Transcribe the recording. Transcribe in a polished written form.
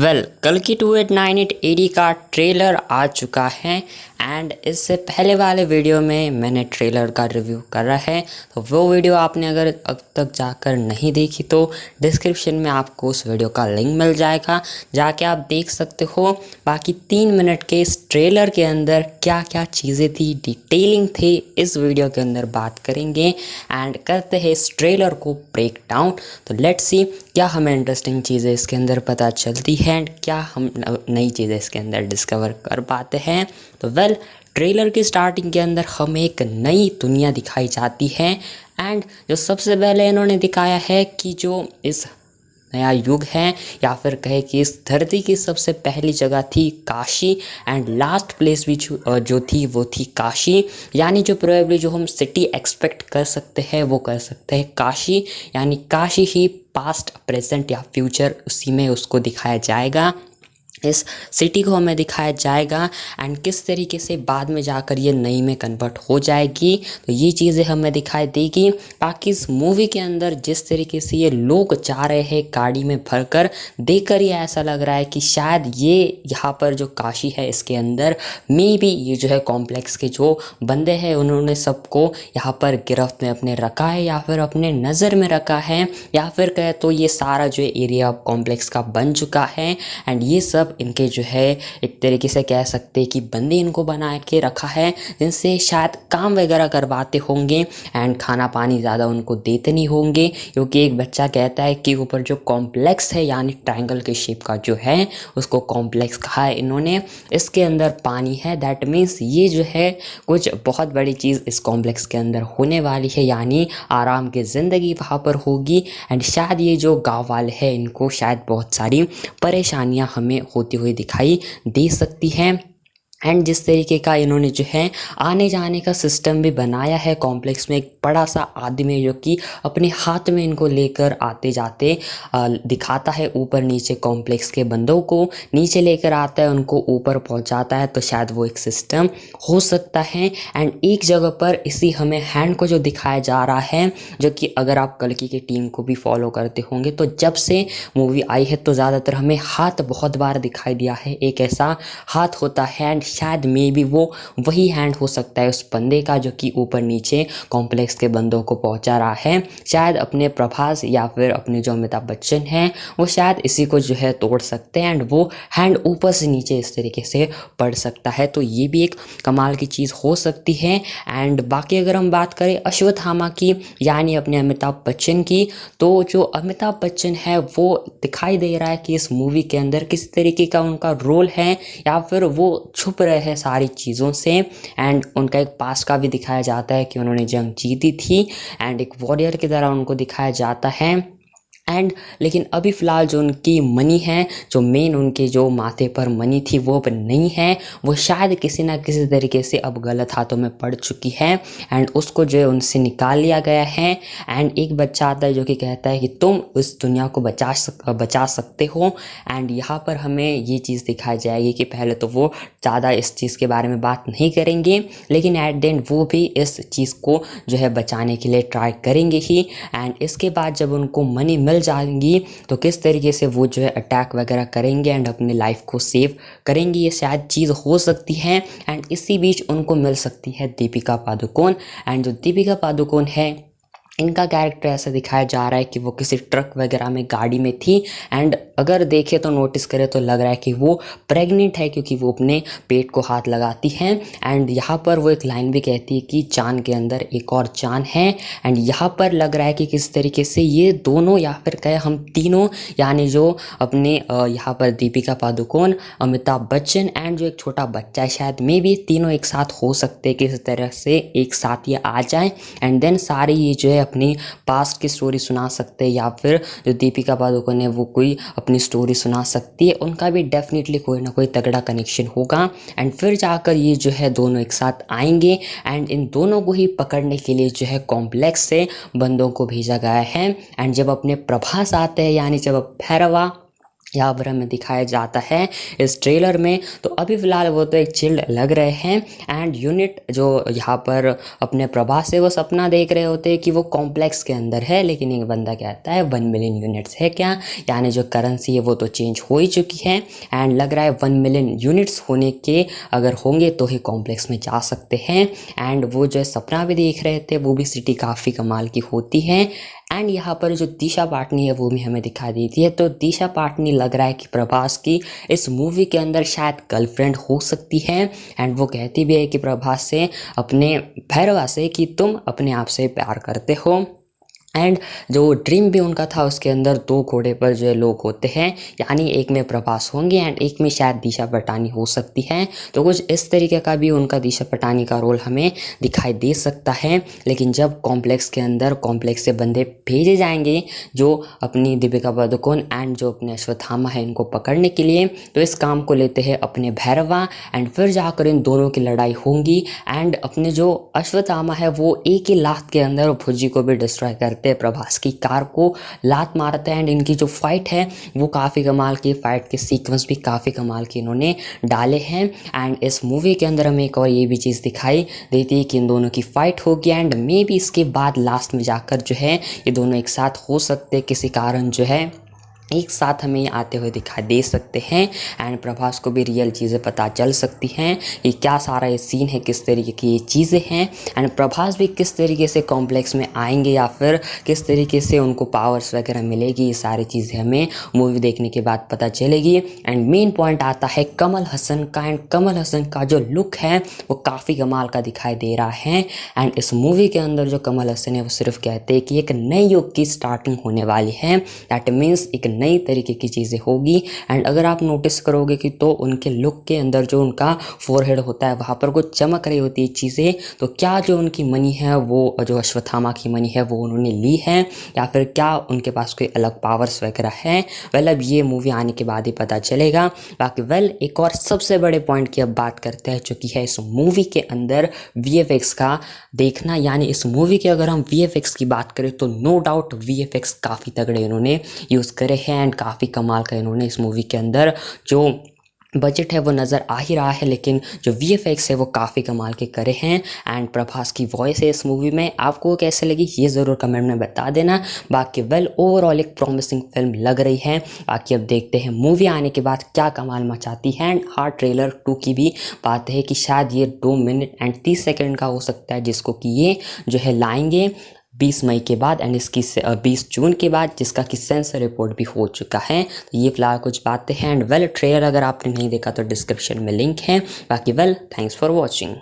कल की 2898 एडी का ट्रेलर आ चुका है एंड इससे पहले वाले वीडियो में मैंने ट्रेलर का रिव्यू करा है, तो वो वीडियो आपने अगर अब तक जाकर नहीं देखी तो डिस्क्रिप्शन में आपको उस वीडियो का लिंक मिल जाएगा, जाके आप देख सकते हो। बाकी 3 मिनट के इस ट्रेलर के अंदर क्या क्या चीज़ें थी, डिटेलिंग थी, इस वीडियो के अंदर बात करेंगे एंड करते हैं इस ट्रेलर को ब्रेक डाउन। तो लेट्स सी क्या हमें इंटरेस्टिंग चीज़ें इसके अंदर पता चलती हैं एंड क्या हम नई चीज़ें इसके अंदर डिस्कवर कर पाते हैं। तो ट्रेलर की स्टार्टिंग के अंदर हमें एक नई दुनिया दिखाई जाती है एंड जो सबसे पहले इन्होंने दिखाया है कि जो इस नया युग है या फिर कहे कि इस धरती की सबसे पहली जगह थी काशी एंड लास्ट प्लेस भी जो थी वो थी काशी, यानी जो प्रोबेबली जो हम सिटी एक्सपेक्ट कर सकते हैं वो कर सकते हैं काशी, यानी काशी ही पास्ट प्रेजेंट या फ्यूचर उसी में उसको दिखाया जाएगा। इस सिटी को हमें दिखाया जाएगा एंड किस तरीके से बाद में जाकर ये नई में कन्वर्ट हो जाएगी, तो ये चीज़ें हमें दिखाई देगी। बाकी इस मूवी के अंदर जिस तरीके से ये लोग जा रहे हैं गाड़ी में भरकर, देखकर ये ऐसा लग रहा है कि शायद ये यहाँ पर जो काशी है इसके अंदर मे बी ये जो है कॉम्प्लेक्स के जो बंदे हैं उन्होंने सबको यहाँ पर गिरफ्त में अपने रखा है या फिर अपने नज़र में रखा है, या फिर कहे तो ये सारा जो एरिया कॉम्प्लेक्स का बन चुका है एंड ये सब इनके जो है एक तरीके से कह सकते हैं कि बंदी इनको बना के रखा है, जिनसे शायद काम वगैरह करवाते होंगे एंड खाना पानी ज़्यादा उनको देते नहीं होंगे, क्योंकि एक बच्चा कहता है कि ऊपर जो कॉम्प्लेक्स है यानी ट्रायंगल के शेप का जो है उसको कॉम्प्लेक्स कहा है इन्होंने, इसके अंदर पानी है। दैट मीन्स ये जो है कुछ बहुत बड़ी चीज़ इस कॉम्प्लेक्स के अंदर होने वाली है, यानी आराम की ज़िंदगी वहाँ पर होगी एंड शायद ये जो गाँव वाले हैं इनको शायद बहुत सारी परेशानियाँ हमें होती हुई दिखाई दे सकती हैं। एंड जिस तरीके का इन्होंने जो है आने जाने का सिस्टम भी बनाया है कॉम्प्लेक्स में, एक बड़ा सा आदमी जो कि अपने हाथ में इनको लेकर आते जाते दिखाता है ऊपर नीचे कॉम्प्लेक्स के बंदों को, नीचे लेकर आता है उनको ऊपर पहुंचाता है, तो शायद वो एक सिस्टम हो सकता है। एंड एक जगह पर इसी हमें हैंड को जो दिखाया जा रहा है, जो कि अगर आप कल्कि की टीम को भी फॉलो करते होंगे तो जब से मूवी आई है तो ज़्यादातर हमें हाथ बहुत बार दिखाई दिया है, एक ऐसा हाथ होता है एंड शायद मे बी वो वही हैंड हो सकता है उस बंदे का जो कि ऊपर नीचे कॉम्प्लेक्स के बंदों को पहुंचा रहा है, शायद अपने प्रभास या फिर अपने जो अमिताभ बच्चन हैं वो शायद इसी को जो है तोड़ सकते हैं एंड वो हैंड ऊपर से नीचे इस तरीके से पड़ सकता है, तो ये भी एक कमाल की चीज़ हो सकती है। एंड बाकी अगर हम बात करें अश्वत्थामा की यानी अपने अमिताभ बच्चन की, तो जो अमिताभ बच्चन है वो दिखाई दे रहा है कि इस मूवी के अंदर किस तरीके का उनका रोल है या फिर वो छुप रहे हैं सारी चीज़ों से एंड उनका एक पास का भी दिखाया जाता है कि उन्होंने जंग जीती थी एंड एक वॉरियर की तरह उनको दिखाया जाता है। एंड लेकिन अभी फ़िलहाल जो उनकी मनी है, जो मेन उनके जो माथे पर मनी थी वो अब नहीं है, वो शायद किसी ना किसी तरीके से अब गलत हाथों में पड़ चुकी है एंड उसको जो है उनसे निकाल लिया गया है। एंड एक बच्चा आता है जो कि कहता है कि तुम इस दुनिया को बचा सकते हो एंड यहाँ पर हमें ये चीज़ दिखाई जाएगी कि पहले तो वो ज़्यादा इस चीज़ के बारे में बात नहीं करेंगे, लेकिन एट द एंड वो भी इस चीज़ को जो है बचाने के लिए ट्राई करेंगे ही। एंड इसके बाद जब उनको मनी मिल जाएंगी तो किस तरीके से वो जो है अटैक वगैरह करेंगे एंड अपने लाइफ को सेव करेंगे, ये शायद चीज़ हो सकती है। एंड इसी बीच उनको मिल सकती है दीपिका पादुकोण एंड जो दीपिका पादुकोण है इनका कैरेक्टर ऐसा दिखाया जा रहा है कि वो किसी ट्रक वगैरह में गाड़ी में थी एंड अगर देखें तो नोटिस करें तो लग रहा है कि वो प्रेग्नेंट है, क्योंकि वो अपने पेट को हाथ लगाती हैं एंड यहाँ पर वो एक लाइन भी कहती है कि चांद के अंदर एक और चांद है। एंड यहाँ पर लग रहा है कि किस तरीके से ये दोनों या फिर कहे हम तीनों, यानी जो अपने यहाँ पर दीपिका पादुकोण, अमिताभ बच्चन एंड जो एक छोटा बच्चा है, शायद मे भी तीनों एक साथ हो सकते हैं, किस तरह से एक साथ ये आ जाए एंड देन सारे ये जो है अपनी पास्ट की स्टोरी सुना सकते हैं, या फिर जो दीपिका पादुकोण है वो कोई अपनी स्टोरी सुना सकती है, उनका भी डेफिनेटली कोई ना कोई तगड़ा कनेक्शन होगा एंड फिर जाकर ये जो है दोनों एक साथ आएंगे एंड इन दोनों को ही पकड़ने के लिए जो है कॉम्प्लेक्स से बंदों को भेजा गया है। एंड जब अपने प्रभास आते हैं यानी जब भैरवा यहाँ पर हमें दिखाया जाता है इस ट्रेलर में। तो अभी फ़िलहाल वो तो एक चिल्ड लग रहे हैं एंड यूनिट जो यहाँ पर अपने प्रभास से वो सपना देख रहे होते हैं कि वो कॉम्प्लेक्स के अंदर है, लेकिन एक बंदा कहता है 1 मिलियन यूनिट्स है क्या, यानी जो करेंसी है वो तो चेंज हो ही चुकी है एंड लग रहा है 1 मिलियन यूनिट्स होने के अगर होंगे तो ही कॉम्प्लेक्स में जा सकते हैं। एंड वो जो सपना भी देख रहे थे वो भी सिटी काफ़ी कमाल की होती है। एंड यहाँ पर जो दिशा पाटनी है वो भी हमें दिखा देती है। तो दिशा पाटनी लग रहा है कि प्रभास की इस मूवी के अंदर शायद गर्लफ्रेंड हो सकती है एंड वो कहती भी है कि प्रभास से अपने भैरवा से कि तुम अपने आप से प्यार करते हो। एंड जो ड्रीम भी उनका था उसके अंदर 2 घोड़े पर जो लोग होते हैं, यानी एक में प्रभास होंगे एंड एक में शायद दिशा पटानी हो सकती है। तो कुछ इस तरीके का भी उनका दिशा पटानी का रोल हमें दिखाई दे सकता है। लेकिन जब कॉम्प्लेक्स के अंदर कॉम्प्लेक्स से बंदे भेजे जाएंगे जो अपनी दीपिका पादुकोण एंड जो अपने अश्वत्थामा है इनको पकड़ने के लिए, तो इस काम को लेते हैं अपने भैरवा एंड फिर जाकर इन दोनों की लड़ाई होंगी। एंड अपने जो अश्वत्थामा है वो एक ही लात के अंदर फौजी को भी डिस्ट्रॉय करते हैं, प्रभास की कार को लात मारते हैं एंड इनकी जो फाइट है वो काफ़ी कमाल की, फाइट के सीक्वेंस भी काफ़ी कमाल के इन्होंने डाले हैं। एंड इस मूवी के अंदर हमें एक और ये भी चीज़ दिखाई देती है कि इन दोनों की फाइट होगी एंड मे बी इसके बाद लास्ट में जाकर जो है ये दोनों एक साथ हो सकते हैं, किसी कारण जो है एक साथ हमें आते हुए दिखाई दे सकते हैं। एंड प्रभास को भी रियल चीज़ें पता चल सकती हैं कि क्या सारा ये सीन है, किस तरीके की ये चीज़ें हैं एंड प्रभास भी किस तरीके से कॉम्प्लेक्स में आएंगे या फिर किस तरीके से उनको पावर्स वगैरह मिलेगी, ये सारी चीज़ें हमें मूवी देखने के बाद पता चलेगी। एंड मेन पॉइंट आता है कमल हसन का एंड कमल हसन का जो लुक है वो काफ़ी कमाल का दिखाई दे रहा है। एंड इस मूवी के अंदर जो कमल हसन है वो सिर्फ कहते हैं कि एक नए युग की स्टार्टिंग होने वाली है, दैट मीन्स एक नई तरीके की चीज़ें होगी। एंड अगर आप नोटिस करोगे कि तो उनके लुक के अंदर जो उनका फोरहेड होता है वहाँ पर कुछ चमक रही होती है चीज़ें, तो क्या जो उनकी मनी है वो जो अश्वत्थामा की मनी है वो उन्होंने ली है या फिर क्या उनके पास कोई अलग पावर्स वगैरह है, वेल अब ये मूवी आने के बाद ही पता चलेगा। बाकी वेल एक और सबसे बड़े पॉइंट की अब बात करते हैं जो कि है इस मूवी के अंदर VFX का देखना। यानी इस मूवी के अगर हम VFX की बात करें तो नो डाउट VFX काफ़ी तगड़े इन्होंने यूज़ करे हैं एंड काफ़ी कमाल का इन्होंने इस मूवी के अंदर जो बजट है वो नज़र आ ही रहा है, लेकिन जो VFX है वो काफ़ी कमाल के करे हैं। एंड प्रभास की वॉइस है इस मूवी में, आपको कैसे लगी ये ज़रूर कमेंट में बता देना। बाकी वेल ओवरऑल एक प्रॉमिसिंग फिल्म लग रही है। बाकी अब देखते हैं मूवी आने के बाद क्या कमाल मचाती है। एंड हाँ, ट्रेलर 2 की भी बात है कि शायद ये 2 मिनट एंड 30 सेकेंड का हो सकता है, जिसको कि ये जो है लाएंगे 20 मई के बाद एंड इसकी 20 जून के बाद, जिसका कि सेंसर रिपोर्ट भी हो चुका है। तो ये फिलहाल कुछ बातें हैं। एंड वेल ट्रेलर अगर आपने नहीं देखा तो डिस्क्रिप्शन में लिंक है। बाकी वेल थैंक्स फॉर वॉचिंग।